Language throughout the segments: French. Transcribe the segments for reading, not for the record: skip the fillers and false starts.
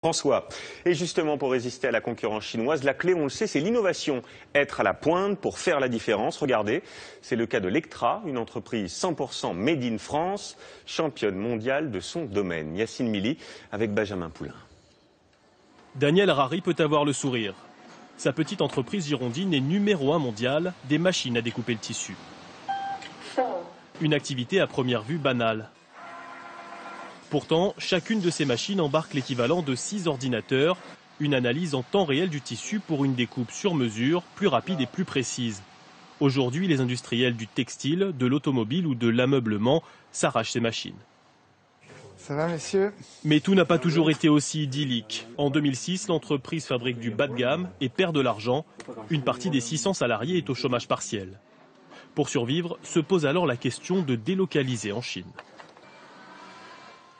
François. Et justement, pour résister à la concurrence chinoise, la clé, on le sait, c'est l'innovation. Être à la pointe pour faire la différence. Regardez, c'est le cas de Lectra, une entreprise 100% made in France, championne mondiale de son domaine. Yacine Mili avec Benjamin Poulain. Daniel Harari peut avoir le sourire. Sa petite entreprise girondine est numéro 1 mondiale des machines à découper le tissu. Une activité à première vue banale. Pourtant, chacune de ces machines embarque l'équivalent de 6 ordinateurs, une analyse en temps réel du tissu pour une découpe sur mesure, plus rapide et plus précise. Aujourd'hui, les industriels du textile, de l'automobile ou de l'ameublement s'arrachent ces machines. Ça va, messieurs? Mais tout n'a pas toujours été aussi idyllique. En 2006, l'entreprise fabrique du bas de gamme et perd de l'argent. Une partie des 600 salariés est au chômage partiel. Pour survivre, se pose alors la question de délocaliser en Chine.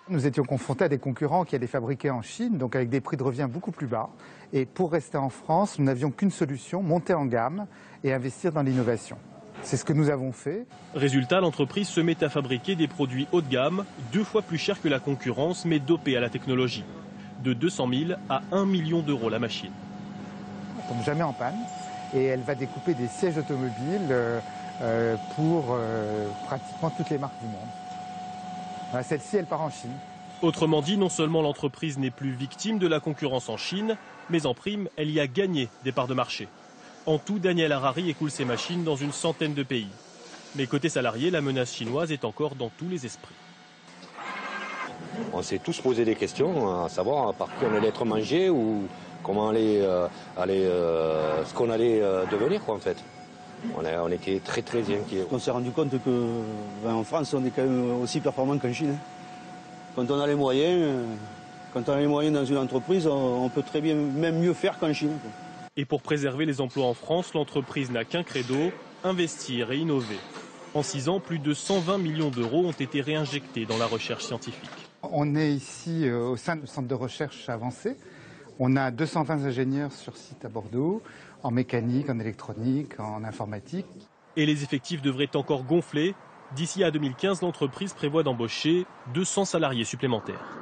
Nous étions confrontés à des concurrents qui allaient fabriquer en Chine, donc avec des prix de revient beaucoup plus bas. Et pour rester en France, nous n'avions qu'une solution, monter en gamme et investir dans l'innovation. C'est ce que nous avons fait. Résultat, l'entreprise se met à fabriquer des produits haut de gamme, 2 fois plus chers que la concurrence, mais dopés à la technologie. De 200 000 à 1 million d'euros la machine. Elle ne tombe jamais en panne et elle va découper des sièges automobiles pour pratiquement toutes les marques du monde. Celle-ci, elle part en Chine. Autrement dit, non seulement l'entreprise n'est plus victime de la concurrence en Chine, mais en prime, elle y a gagné des parts de marché. En tout, Daniel Harari écoule ses machines dans une centaine de pays. Mais côté salarié, la menace chinoise est encore dans tous les esprits. On s'est tous posé des questions, à savoir par qui on allait être mangé ou comment ce qu'on allait devenir, quoi, en fait. On était très inquiets. On s'est rendu compte qu'en France, on est quand même aussi performant qu'en Chine. Quand on a les moyens, dans une entreprise, on peut très bien, même mieux faire qu'en Chine. Et pour préserver les emplois en France, l'entreprise n'a qu'un credo, investir et innover. En 6 ans, plus de 120 millions d'euros ont été réinjectés dans la recherche scientifique. On est ici au sein du centre de recherche avancé. On a 220 ingénieurs sur site à Bordeaux, en mécanique, en électronique, en informatique. Et les effectifs devraient encore gonfler. D'ici à 2015, l'entreprise prévoit d'embaucher 200 salariés supplémentaires.